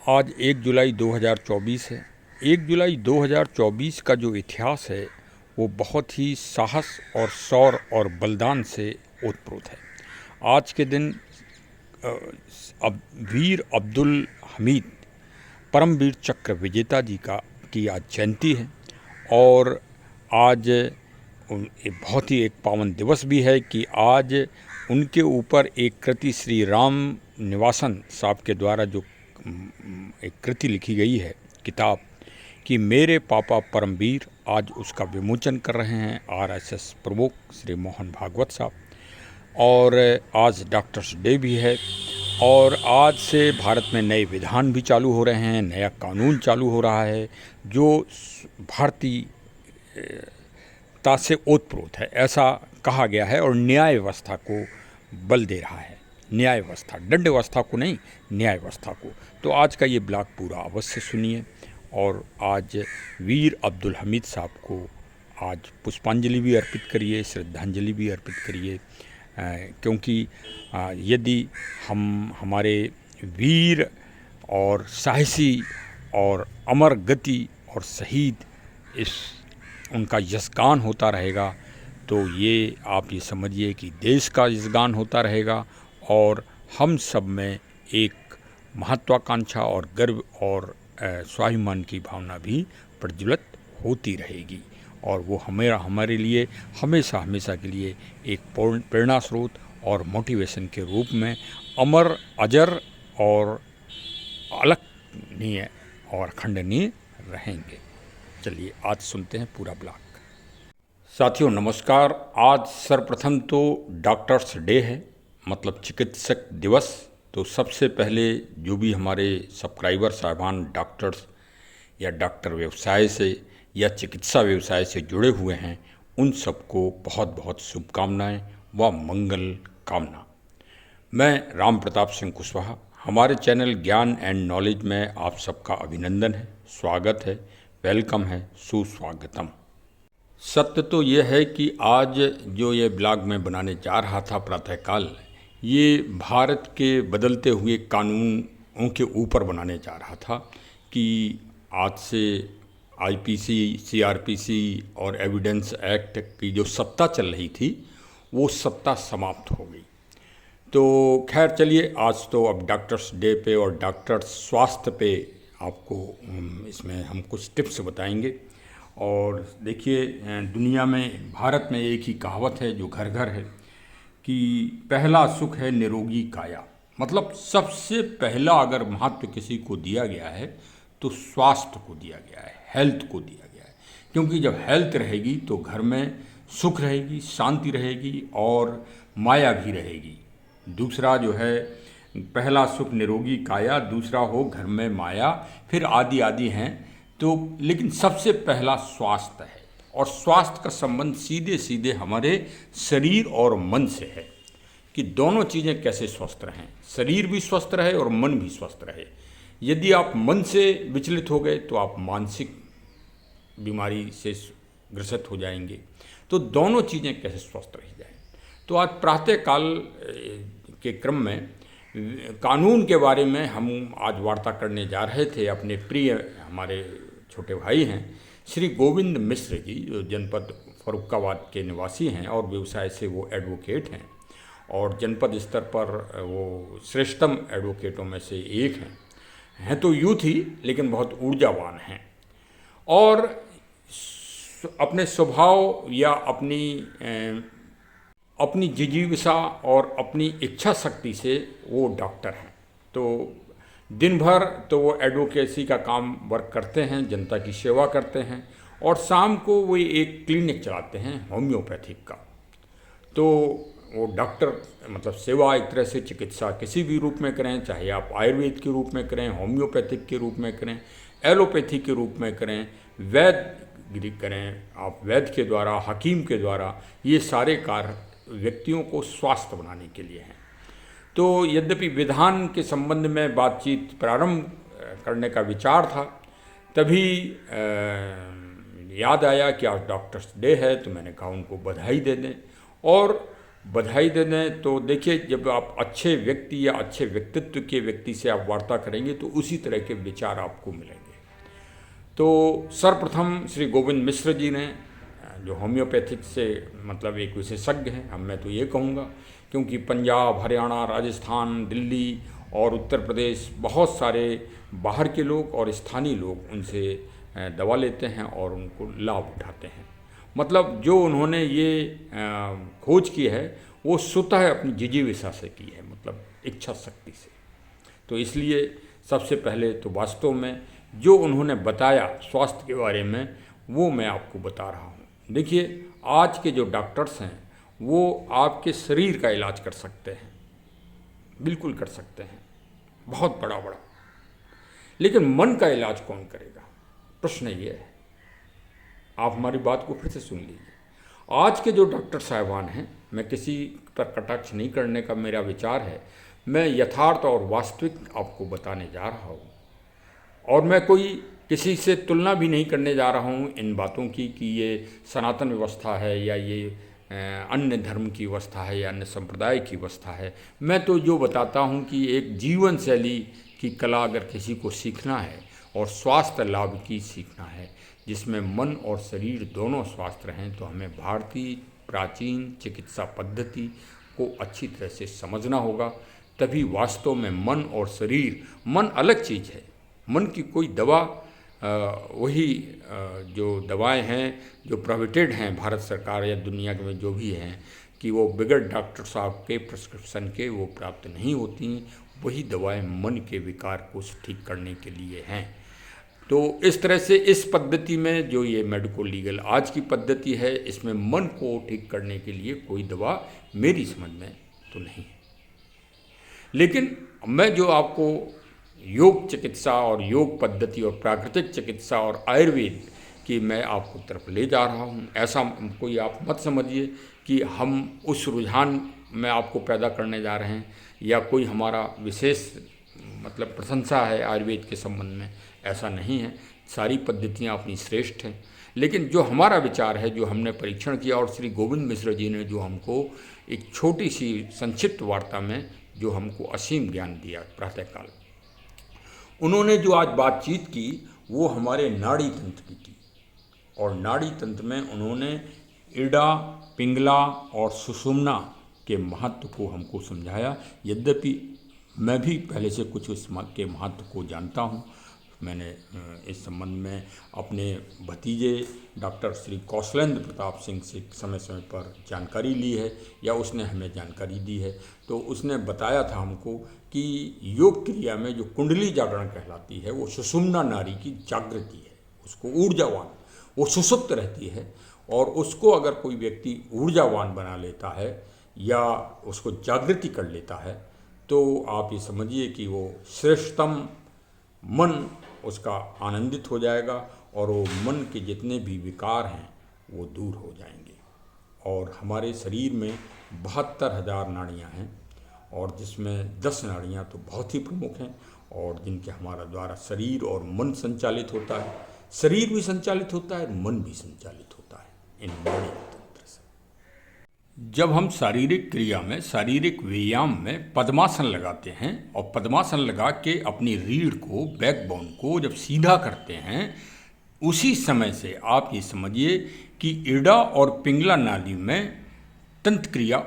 आज 1 जुलाई 2024 है। 1 जुलाई 2024 का जो इतिहास है वो बहुत ही साहस और शौर्य और बलिदान से ओतप्रोत है। आज के दिन अब वीर अब्दुल हमीद परमवीर चक्र विजेता जी की आज जयंती है और आज बहुत ही एक पावन दिवस भी है कि आज उनके ऊपर एक कृति श्री राम निवासन साहब के द्वारा जो एक कृति लिखी गई है किताब कि मेरे पापा परमवीर, आज उसका विमोचन कर रहे हैं आरएसएस प्रमुख श्री मोहन भागवत साहब। और आज डॉक्टर्स डे भी है और आज से भारत में नए विधान भी चालू हो रहे हैं, नया कानून चालू हो रहा है जो भारतीयता से ओतप्रोत है, ऐसा कहा गया है और न्याय व्यवस्था को बल दे रहा है। न्याय व्यवस्था, दंड व्यवस्था को नहीं, न्याय व्यवस्था को। तो आज का ये ब्लॉग पूरा अवश्य सुनिए। और आज वीर अब्दुल हमीद साहब को आज पुष्पांजलि भी अर्पित करिए, श्रद्धांजलि भी अर्पित करिए, क्योंकि यदि हम हमारे वीर और साहसी और अमर गति और शहीद इस उनका यशगान होता रहेगा तो ये आप ये समझिए कि देश का यशगान होता रहेगा और हम सब में एक महत्वाकांक्षा और गर्व और स्वाभिमान की भावना भी प्रज्वलित होती रहेगी और वो हमारे लिए हमेशा के लिए एक प्रेरणा स्रोत और मोटिवेशन के रूप में अमर, अजर और अलकनीय और अखंडनीय रहेंगे। चलिए आज सुनते हैं पूरा ब्लॉग। साथियों नमस्कार। आज सर्वप्रथम तो डॉक्टर्स डे है, मतलब चिकित्सक दिवस। तो सबसे पहले जो भी हमारे सब्सक्राइबर साहिबान डॉक्टर्स या डॉक्टर व्यवसाय से या चिकित्सा व्यवसाय से जुड़े हुए हैं उन सबको बहुत बहुत शुभकामनाएं व मंगल कामना। मैं राम प्रताप सिंह कुशवाहा, हमारे चैनल ज्ञान एंड नॉलेज में आप सबका अभिनंदन है, स्वागत है, वेलकम है, सुस्वागतम। सत्य तो ये है कि आज जो ये ब्लॉग मैं बनाने जा रहा था प्रातःकाल, ये भारत के बदलते हुए कानूनों के ऊपर बनाने जा रहा था कि आज से आईपीसी, सीआरपीसी और एविडेंस एक्ट की जो सत्ता चल रही थी वो सत्ता समाप्त हो गई। तो खैर चलिए, आज तो अब डॉक्टर्स डे पे और डॉक्टर्स स्वास्थ्य पे आपको इसमें हम कुछ टिप्स बताएंगे। और देखिए, दुनिया में, भारत में एक ही कहावत है जो घर घर है कि पहला सुख है निरोगी काया। मतलब सबसे पहला अगर महत्व किसी को दिया गया है तो स्वास्थ्य को दिया गया है, हेल्थ को दिया गया है। क्योंकि जब हेल्थ रहेगी तो घर में सुख रहेगी, शांति रहेगी और माया भी रहेगी। दूसरा जो है, पहला सुख निरोगी काया, दूसरा हो घर में माया, फिर आदि आदि हैं। तो लेकिन सबसे पहला स्वास्थ्य है और स्वास्थ्य का संबंध सीधे सीधे हमारे शरीर और मन से है कि दोनों चीज़ें कैसे स्वस्थ रहें, शरीर भी स्वस्थ रहे और मन भी स्वस्थ रहे। यदि आप मन से विचलित हो गए तो आप मानसिक बीमारी से ग्रसित हो जाएंगे। तो दोनों चीज़ें कैसे स्वस्थ रह जाएं। तो आज प्रातःकाल के क्रम में कानून के बारे में हम आज वार्ता करने जा रहे थे। अपने प्रिय हमारे छोटे भाई हैं श्री गोविंद मिश्र जी, जो जनपद फर्रुखाबाद के निवासी हैं और व्यवसाय से वो एडवोकेट हैं और जनपद स्तर पर वो श्रेष्ठतम एडवोकेटों में से एक हैं तो यूथ ही, लेकिन बहुत ऊर्जावान हैं और अपने स्वभाव या अपनी जिजीविषा और अपनी इच्छा शक्ति से वो डॉक्टर हैं। तो दिन भर तो वो एडवोकेसी का काम वर्क करते हैं, जनता की सेवा करते हैं और शाम को वो एक क्लिनिक चलाते हैं होम्योपैथिक का। तो वो डॉक्टर मतलब सेवा एक तरह से चिकित्सा किसी भी रूप में करें, चाहे आप आयुर्वेद के रूप में करें, होम्योपैथिक के रूप में करें, एलोपैथी के रूप में करें, वैद्य करें, आप वैद्य के द्वारा, हकीम के द्वारा, ये सारे कार्य व्यक्तियों को स्वस्थ बनाने के लिए हैं। तो यद्यपि विधान के संबंध में बातचीत प्रारंभ करने का विचार था, तभी याद आया कि आज डॉक्टर्स डे है तो मैंने कहा उनको बधाई दे दें और बधाई दे दें तो देखिए, जब आप अच्छे व्यक्ति या अच्छे व्यक्तित्व के व्यक्ति से आप वार्ता करेंगे तो उसी तरह के विचार आपको मिलेंगे। तो सर्वप्रथम श्री गोविंद मिश्र जी ने, जो होम्योपैथिक से मतलब एक विशेषज्ञ हैं, मैं तो ये कहूँगा, क्योंकि पंजाब, हरियाणा, राजस्थान, दिल्ली और उत्तर प्रदेश बहुत सारे बाहर के लोग और स्थानीय लोग उनसे दवा लेते हैं और उनको लाभ उठाते हैं। मतलब जो उन्होंने ये खोज की है वो स्वतः अपनी जिजीविषा से की है, मतलब इच्छा शक्ति से। तो इसलिए सबसे पहले तो वास्तव में जो उन्होंने बताया स्वास्थ्य के बारे में वो मैं आपको बता रहा हूँ। देखिए, आज के जो डॉक्टर्स हैं वो आपके शरीर का इलाज कर सकते हैं, बिल्कुल कर सकते हैं, बहुत बड़ा बड़ा, लेकिन मन का इलाज कौन करेगा? प्रश्न ये है। आप हमारी बात को फिर से सुन लीजिए। आज के जो डॉक्टर साहिबान हैं, मैं किसी पर कटाक्ष नहीं करने का मेरा विचार है, मैं यथार्थ और वास्तविक आपको बताने जा रहा हूँ, और मैं कोई किसी से तुलना भी नहीं करने जा रहा हूँ इन बातों की कि ये सनातन व्यवस्था है या ये अन्य धर्म की व्यवस्था है या अन्य संप्रदाय की व्यवस्था है। मैं तो जो बताता हूँ कि एक जीवन शैली की कला अगर किसी को सीखना है और स्वास्थ्य लाभ की सीखना है जिसमें मन और शरीर दोनों स्वस्थ रहें, तो हमें भारतीय प्राचीन चिकित्सा पद्धति को अच्छी तरह से समझना होगा। तभी वास्तव में मन और शरीर, मन अलग चीज़ है, मन की कोई दवा वही जो दवाएं हैं जो प्रोहिबिटेड हैं भारत सरकार या दुनिया में जो भी हैं कि वो बगैर डॉक्टर साहब के प्रिस्क्रिप्शन के वो प्राप्त नहीं होती, वही दवाएं मन के विकार को ठीक करने के लिए हैं। तो इस तरह से इस पद्धति में जो ये मेडिको लीगल आज की पद्धति है, इसमें मन को ठीक करने के लिए कोई दवा मेरी समझ में तो नहीं है। लेकिन मैं जो आपको योग चिकित्सा और योग पद्धति और प्राकृतिक चिकित्सा और आयुर्वेद की मैं आपको तरफ ले जा रहा हूँ, ऐसा कोई आप मत समझिए कि हम उस रुझान में आपको पैदा करने जा रहे हैं या कोई हमारा विशेष मतलब प्रशंसा है आयुर्वेद के संबंध में, ऐसा नहीं है। सारी पद्धतियाँ अपनी श्रेष्ठ हैं, लेकिन जो हमारा विचार है, जो हमने परीक्षण किया और श्री गोविंद मिश्र जी ने जो हमको एक छोटी सी संक्षिप्त वार्ता में जो हमको असीम ज्ञान दिया प्रातःकाल, उन्होंने जो आज बातचीत की वो हमारे नाड़ी तंत्र की की, और नाड़ी तंत्र में उन्होंने इड़ा, पिंगला और सुषुम्ना के महत्व को हमको समझाया। यद्यपि मैं भी पहले से कुछ उस के महत्व को जानता हूँ। मैंने इस संबंध में अपने भतीजे डॉक्टर श्री कौशलेंद्र प्रताप सिंह से समय समय पर जानकारी ली है या उसने हमें जानकारी दी है। तो उसने बताया था हमको कि योग क्रिया में जो कुंडली जागरण कहलाती है वो सुषुम्ना नाड़ी की जागृति है, उसको ऊर्जावान, वो सुषुप्त रहती है, और उसको अगर कोई व्यक्ति ऊर्जावान बना लेता है या उसको जागृति कर लेता है तो आप ये समझिए कि वो श्रेष्ठतम मन उसका आनंदित हो जाएगा और वो मन के जितने भी विकार हैं वो दूर हो जाएंगे। और हमारे शरीर में 72,000 नाड़ियाँ हैं और जिसमें 10 नाड़ियाँ तो बहुत ही प्रमुख हैं और जिनके हमारा द्वारा शरीर और मन संचालित होता है। शरीर भी संचालित होता है, मन भी संचालित होता है इन नाड़ी तंत्र से। जब हम शारीरिक क्रिया में, शारीरिक व्यायाम में पद्मासन लगाते हैं और पद्मासन लगा के अपनी रीढ़ को, बैकबोन को जब सीधा करते हैं, उसी समय से आप ये समझिए कि इड़ा और पिंगला नाड़ी में तंत्र क्रिया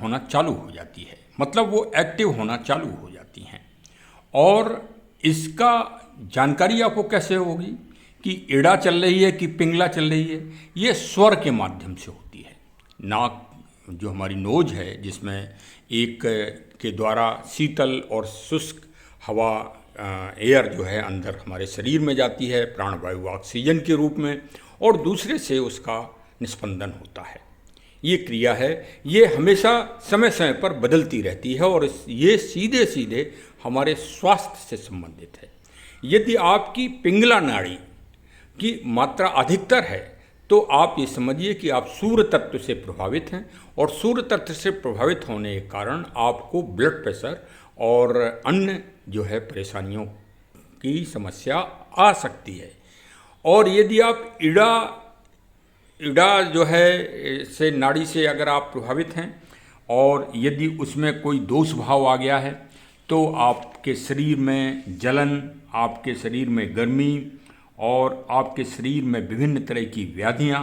होना चालू हो जाती है, मतलब वो एक्टिव होना चालू हो जाती हैं। और इसका जानकारी आपको कैसे होगी कि इड़ा चल रही है कि पिंगला चल रही है? ये स्वर के माध्यम से होती है। नाक जो हमारी नोज है, जिसमें एक के द्वारा शीतल और शुष्क हवा एयर जो है अंदर हमारे शरीर में जाती है प्राणवायु ऑक्सीजन के रूप में, और दूसरे से उसका निस्पंदन होता है। ये क्रिया है, ये हमेशा समय समय पर बदलती रहती है और ये सीधे सीधे हमारे स्वास्थ्य से संबंधित है। यदि आपकी पिंगला नाड़ी की मात्रा अधिकतर है तो आप ये समझिए कि आप सूर्य तत्व से प्रभावित हैं, और सूर्य तत्व से प्रभावित होने के कारण आपको ब्लड प्रेशर और अन्य जो है परेशानियों की समस्या आ सकती है। और यदि आप इड़ा जो है से नाड़ी से अगर आप प्रभावित हैं और यदि उसमें कोई दोष भाव आ गया है तो आपके शरीर में जलन, आपके शरीर में गर्मी और आपके शरीर में विभिन्न तरह की व्याधियाँ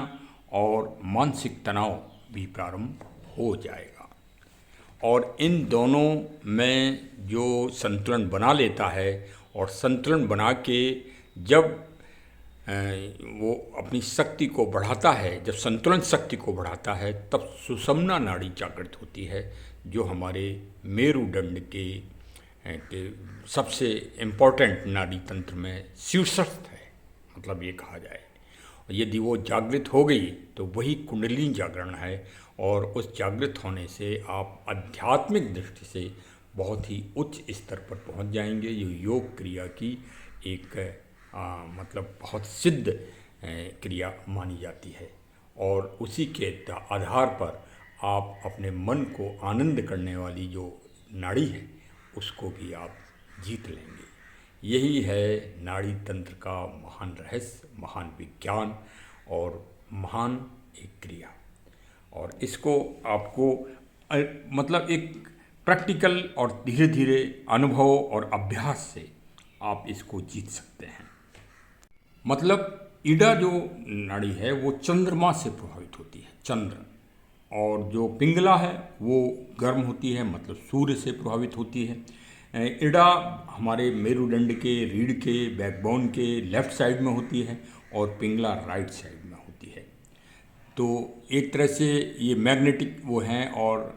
और मानसिक तनाव भी प्रारंभ हो जाएगा। और इन दोनों में जो संतुलन बना लेता है और संतुलन बना के जब वो अपनी शक्ति को बढ़ाता है, जब संतुलन शक्ति को बढ़ाता है, तब सुषुम्ना नाड़ी जागृत होती है, जो हमारे मेरुदंड के सबसे इम्पोर्टेंट नाड़ी तंत्र में शीर्षस्थ है, मतलब ये कहा जाए। यदि वो जागृत हो गई तो वही कुंडलिनी जागरण है, और उस जागृत होने से आप आध्यात्मिक दृष्टि से बहुत ही उच्च स्तर पर पहुंच जाएंगे। ये योग क्रिया की एक मतलब बहुत सिद्ध क्रिया मानी जाती है, और उसी के आधार पर आप अपने मन को आनंद करने वाली जो नाड़ी है उसको भी आप जीत लेंगे। यही है नाड़ी तंत्र का महान रहस्य, महान विज्ञान और महान एक क्रिया। और इसको आपको मतलब एक प्रैक्टिकल और धीरे धीरे अनुभव और अभ्यास से आप इसको जीत सकते हैं। मतलब ईडा जो नाड़ी है वो चंद्रमा से प्रभावित होती है, चंद्र, और जो पिंगला है वो गर्म होती है, मतलब सूर्य से प्रभावित होती है। ईडा हमारे मेरुदंड के, रीढ़ के, बैकबोन के लेफ्ट साइड में होती है, और पिंगला राइट साइड में होती है। तो एक तरह से ये मैग्नेटिक वो हैं। और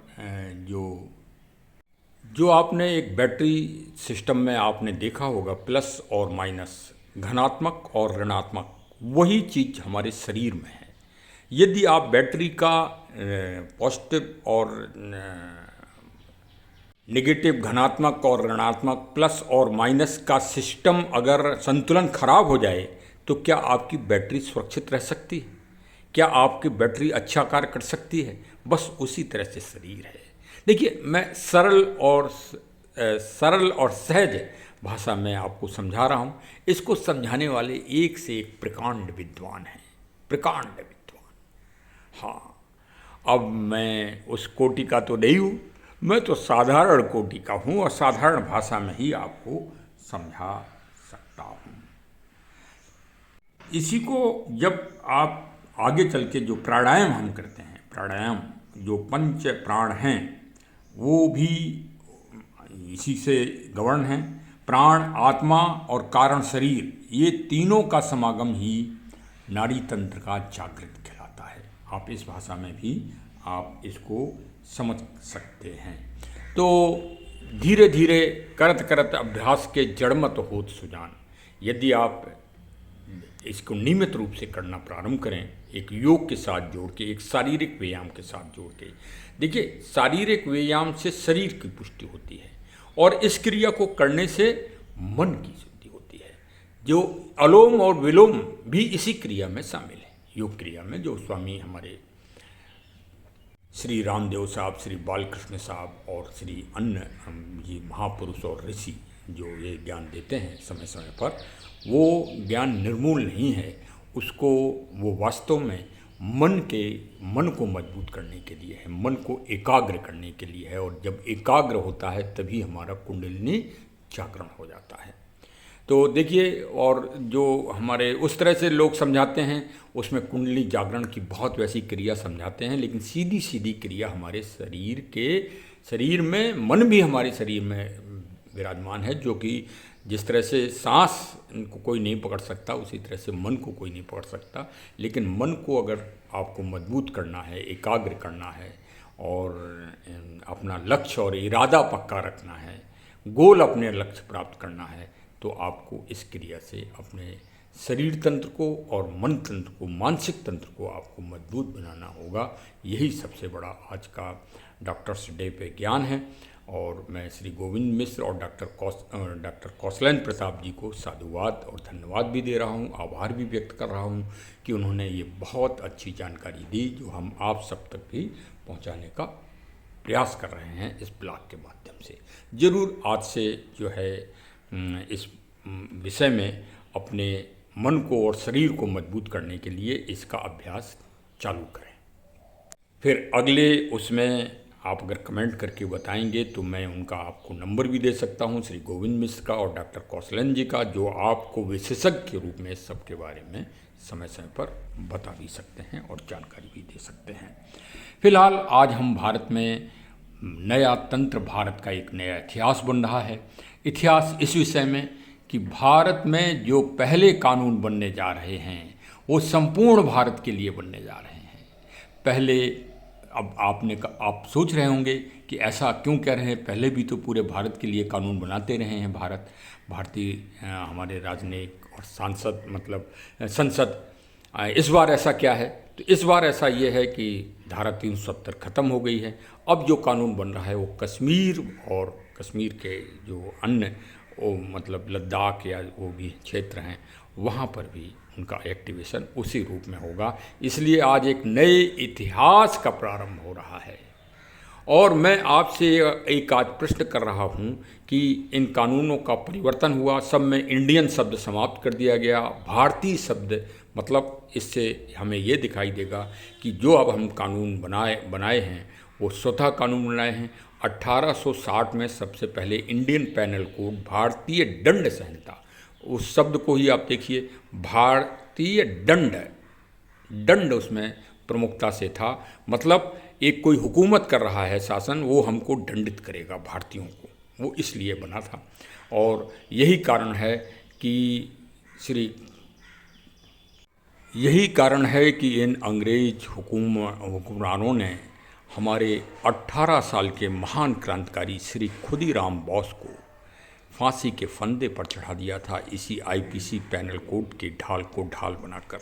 जो आपने एक बैटरी सिस्टम में आपने देखा होगा, प्लस और माइनस, धनात्मक और ऋणात्मक, वही चीज़ हमारे शरीर में है। यदि आप बैटरी का पॉजिटिव और नेगेटिव, धनात्मक और ऋणात्मक, प्लस और माइनस का सिस्टम अगर संतुलन खराब हो जाए तो क्या आपकी बैटरी सुरक्षित रह सकती है? क्या आपकी बैटरी अच्छा कार्य कर सकती है? बस उसी तरह से शरीर है। देखिए, मैं सरल और सहज भाषा में आपको समझा रहा हूँ। इसको समझाने वाले एक से एक प्रकांड विद्वान हैं, प्रकांड विद्वान। हाँ, अब मैं उस कोटि का तो नहीं हूँ, मैं तो साधारण कोटि का हूँ, और साधारण भाषा में ही आपको समझा सकता हूँ। इसी को जब आप आगे चल के जो प्राणायाम हम करते हैं, प्राणायाम जो पंच प्राण हैं वो भी इसी से गवर्न हैं। प्राण, आत्मा और कारण शरीर, ये तीनों का समागम ही नाड़ी तंत्र का जागृत कहलाता है। आप इस भाषा में भी आप इसको समझ सकते हैं। तो धीरे धीरे करत करत अभ्यास के जड़मत होत सुजान, यदि आप इसको नियमित रूप से करना प्रारंभ करें, एक योग के साथ जोड़ के, एक शारीरिक व्यायाम के साथ जोड़ के। देखिए, शारीरिक व्यायाम से शरीर की पुष्टि होती है, और इस क्रिया को करने से मन की शुद्धि होती है। जो अलोम और विलोम भी इसी क्रिया में शामिल है, योग क्रिया में, जो स्वामी हमारे श्री रामदेव साहब, श्री बालकृष्ण साहब और श्री अन्य ये महापुरुष और ऋषि जो ये ज्ञान देते हैं समय समय पर, वो ज्ञान निर्मूल नहीं है। उसको वो वास्तव में मन को मजबूत करने के लिए है, मन को एकाग्र करने के लिए है। और जब एकाग्र होता है तभी हमारा कुंडलिनी जागरण हो जाता है। तो देखिए, और जो हमारे उस तरह से लोग समझाते हैं उसमें कुंडली जागरण की बहुत वैसी क्रिया समझाते हैं, लेकिन सीधी सीधी क्रिया हमारे शरीर में, मन भी हमारे शरीर में विराजमान है। जो कि जिस तरह से सांस को कोई नहीं पकड़ सकता, उसी तरह से मन को कोई नहीं पकड़ सकता। लेकिन मन को अगर आपको मजबूत करना है, एकाग्र करना है, और अपना लक्ष्य और इरादा पक्का रखना है, गोल अपने लक्ष्य प्राप्त करना है, तो आपको इस क्रिया से अपने शरीर तंत्र को और मन तंत्र को, मानसिक तंत्र को आपको मजबूत बनाना होगा। यही सबसे बड़ा आज का डॉक्टर्स डे पे ज्ञान है। और मैं श्री गोविंद मिश्र और डॉक्टर कौशलेंद्र प्रताप जी को साधुवाद और धन्यवाद भी दे रहा हूँ, आभार भी व्यक्त कर रहा हूँ कि उन्होंने ये बहुत अच्छी जानकारी दी, जो हम आप सब तक भी पहुँचाने का प्रयास कर रहे हैं इस ब्लॉग के माध्यम से। ज़रूर आज से जो है इस विषय में अपने मन को और शरीर को मजबूत करने के लिए इसका अभ्यास चालू करें। फिर अगले उसमें आप अगर कमेंट करके बताएंगे तो मैं उनका आपको नंबर भी दे सकता हूं, श्री गोविंद मिश्र का और डॉक्टर कौशलन जी का, जो आपको विशेषज्ञ के रूप में इस सब के बारे में समय समय पर बता भी सकते हैं और जानकारी भी दे सकते हैं। फिलहाल आज हम भारत में नया तंत्र, भारत का एक नया इतिहास बन रहा है। इतिहास इस विषय में कि भारत में जो पहले कानून बनने जा रहे हैं वो संपूर्ण भारत के लिए बनने जा रहे हैं। पहले अब आप सोच रहे होंगे कि ऐसा क्यों कह रहे हैं, पहले भी तो पूरे भारत के लिए कानून बनाते रहे हैं भारतीय हमारे राजनयिक और संसद। इस बार ऐसा क्या है? तो इस बार ऐसा ये है कि धारा 370 ख़त्म हो गई है। अब जो कानून बन रहा है वो कश्मीर और कश्मीर के जो अन्य लद्दाख या वो भी क्षेत्र हैं वहाँ पर भी उनका एक्टिवेशन उसी रूप में होगा। इसलिए आज एक नए इतिहास का प्रारंभ हो रहा है। और मैं आपसे एक आज प्रश्न कर रहा हूँ कि इन कानूनों का परिवर्तन हुआ, सब में इंडियन शब्द समाप्त कर दिया गया, भारतीय शब्द इससे हमें ये दिखाई देगा कि जो अब हम कानून बनाए हैं वो स्वतः कानून बनाए हैं। 1860 में सबसे पहले इंडियन पैनल कोड, भारतीय दंड संहिता, उस शब्द को ही आप देखिए, भारतीय दंड उसमें प्रमुखता से था। एक कोई हुकूमत कर रहा है शासन, वो हमको दंडित करेगा भारतीयों को, वो इसलिए बना था। और यही कारण है कि इन अंग्रेज हुक्मरानों ने हमारे 18 साल के महान क्रांतिकारी श्री खुदीराम बोस को फांसी के फंदे पर चढ़ा दिया था, इसी आईपीसी पैनल कोड के ढाल को ढाल बनाकर।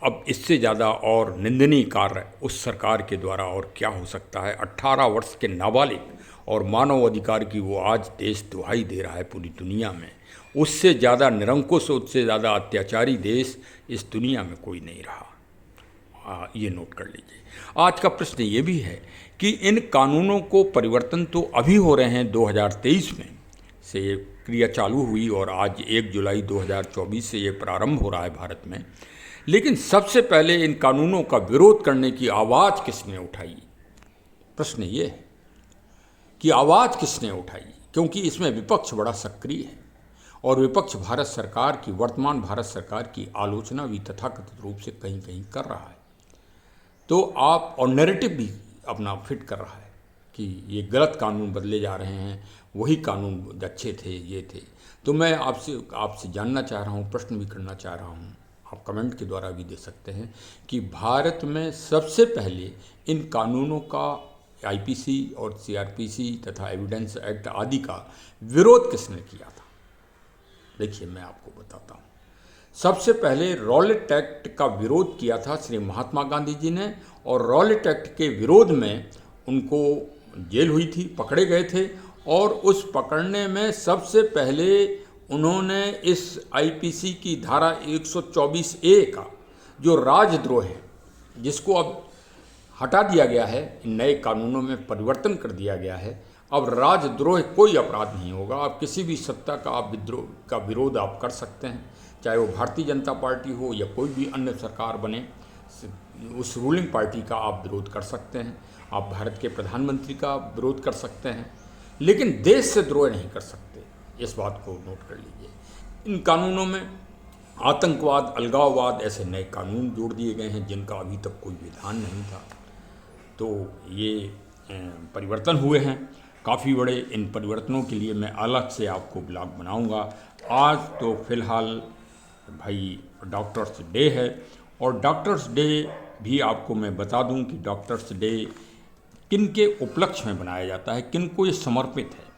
अब इससे ज़्यादा और निंदनीय कार्य उस सरकार के द्वारा और क्या हो सकता है? 18 वर्ष के नाबालिग और मानव अधिकार की वो आज देश दुहाई दे रहा है पूरी दुनिया में। उससे ज़्यादा निरंकुश, उससे ज़्यादा अत्याचारी देश इस दुनिया में कोई नहीं रहा। ये नोट कर लीजिए। आज का प्रश्न ये भी है कि इन कानूनों को परिवर्तन तो अभी हो रहे हैं, 2023 में से ये क्रिया चालू हुई और आज 1 जुलाई 2024 से ये प्रारंभ हो रहा है भारत में। लेकिन सबसे पहले इन कानूनों का विरोध करने की आवाज़ किसने उठाई? प्रश्न ये है कि आवाज़ किसने उठाई, क्योंकि इसमें विपक्ष बड़ा सक्रिय है और विपक्ष भारत सरकार की, वर्तमान भारत सरकार की आलोचना भी तथाकथित रूप से कहीं कहीं कर रहा है। तो और नैरेटिव भी अपना फिट कर रहा है कि ये गलत कानून बदले जा रहे हैं, वही कानून अच्छे थे, ये थे। तो मैं आपसे जानना चाह रहा हूँ, प्रश्न भी करना चाह रहा हूँ, आप कमेंट के द्वारा भी दे सकते हैं कि भारत में सबसे पहले इन कानूनों का, आईपीसी और सीआरपीसी तथा एविडेंस एक्ट आदि का विरोध किसने किया था? देखिए, मैं आपको बताता हूँ। सबसे पहले रॉलेट एक्ट का विरोध किया था श्री महात्मा गांधी जी ने, और रॉलेट एक्ट के विरोध में उनको जेल हुई थी, पकड़े गए थे, और उस पकड़ने में सबसे पहले उन्होंने इस आईपीसी की धारा 124A का, जो राजद्रोह है, जिसको अब हटा दिया गया है, इन नए कानूनों में परिवर्तन कर दिया गया है। अब राजद्रोह कोई अपराध नहीं होगा। आप किसी भी सत्ता का विरोध आप कर सकते हैं, चाहे वो भारतीय जनता पार्टी हो या कोई भी अन्य सरकार बने, उस रूलिंग पार्टी का आप विरोध कर सकते हैं, आप भारत के प्रधानमंत्री का विरोध कर सकते हैं, लेकिन देश से द्रोह नहीं कर सकते। इस बात को नोट कर लीजिए। इन कानूनों में आतंकवाद, अलगाववाद, ऐसे नए कानून जोड़ दिए गए हैं जिनका अभी तक कोई विधान नहीं था। तो ये परिवर्तन हुए हैं काफ़ी बड़े। इन परिवर्तनों के लिए मैं अलग से आपको ब्लॉग बनाऊंगा। आज तो फिलहाल भाई डॉक्टर्स डे है, और डॉक्टर्स डे भी आपको मैं बता दूं कि डॉक्टर्स डे किन के उपलक्ष्य में बनाया जाता है, किन को ये समर्पित है।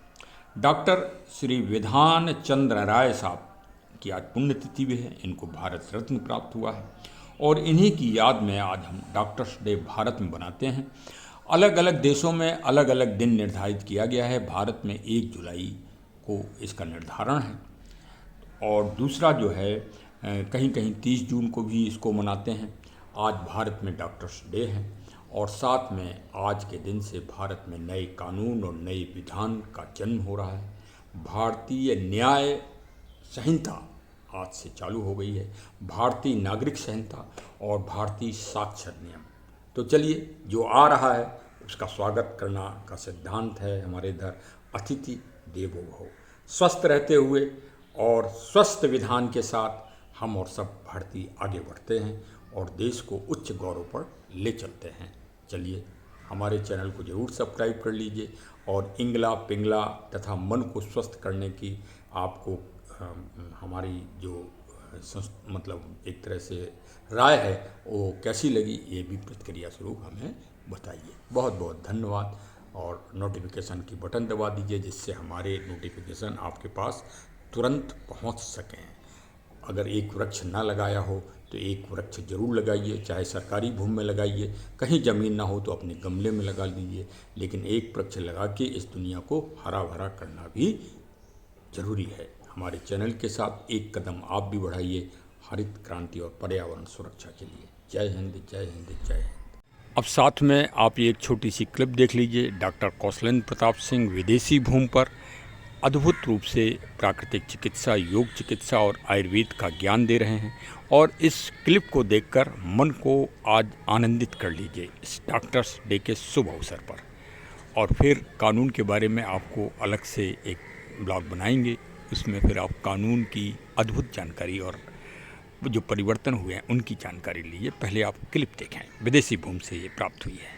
डॉक्टर श्री विधान चंद्र राय साहब की आज पुण्यतिथि भी है, इनको भारत रत्न प्राप्त हुआ है, और इन्हीं की याद में आज हम डॉक्टर्स डे भारत में बनाते हैं। अलग अलग देशों में अलग अलग दिन निर्धारित किया गया है। भारत में 1 जुलाई को इसका निर्धारण है, और दूसरा जो है कहीं कहीं 30 जून को भी इसको मनाते हैं। आज भारत में डॉक्टर्स डे है, और साथ में आज के दिन से भारत में नए कानून और नए विधान का जन्म हो रहा है। भारतीय न्याय संहिता आज से चालू हो गई है, भारतीय नागरिक संहिता और भारतीय साक्षर नियम। तो चलिए, जो आ रहा है उसका स्वागत करना का सिद्धांत है हमारे इधर, अतिथि देवो भव। स्वस्थ रहते हुए और स्वस्थ विधान के साथ हम और सब भारतीय आगे बढ़ते हैं और देश को उच्च गौरव पर ले चलते हैं। चलिए हमारे चैनल को ज़रूर सब्सक्राइब कर लीजिए और इंगला पिंगला तथा मन को स्वस्थ करने की आपको हमारी जो मतलब एक तरह से राय है वो कैसी लगी, ये भी प्रतिक्रिया स्वरूप हमें बताइए। बहुत बहुत धन्यवाद और नोटिफिकेशन की बटन दबा दीजिए जिससे हमारे नोटिफिकेशन आपके पास तुरंत पहुंच सकें। अगर एक वृक्ष ना लगाया हो तो एक वृक्ष जरूर लगाइए, चाहे सरकारी भूमि में लगाइए, कहीं ज़मीन ना हो तो अपने गमले में लगा लीजिए, लेकिन एक वृक्ष लगा के इस दुनिया को हरा भरा करना भी ज़रूरी है। हमारे चैनल के साथ एक कदम आप भी बढ़ाइए हरित क्रांति और पर्यावरण सुरक्षा के लिए। जय हिंद, जय हिंद, जय हिंद। अब साथ में आप एक छोटी सी क्लिप देख लीजिए। डॉक्टर कौशलेंद्र प्रताप सिंह विदेशी भूमि पर अद्भुत रूप से प्राकृतिक चिकित्सा, योग चिकित्सा और आयुर्वेद का ज्ञान दे रहे हैं और इस क्लिप को देखकर मन को आज आनंदित कर लीजिए इस डॉक्टर्स डे के शुभ अवसर पर। और फिर कानून के बारे में आपको अलग से एक ब्लॉग बनाएंगे, उसमें फिर आप कानून की अद्भुत जानकारी और जो परिवर्तन हुए हैं उनकी जानकारी लीजिए। पहले आप क्लिप देखें, विदेशी भूमि से ये प्राप्त हुई है।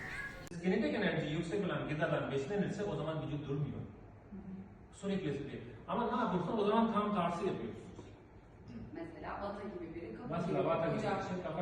Genetik enerji yüksek olan gıdalar beslenirse o zaman vücut durmuyor. Sürekli sürekli. Ama ne yapıyorsun? O zaman tam tersi yapıyorsunuz. Mesela Ata gibi biri Mesela vata gibi kucak- kafa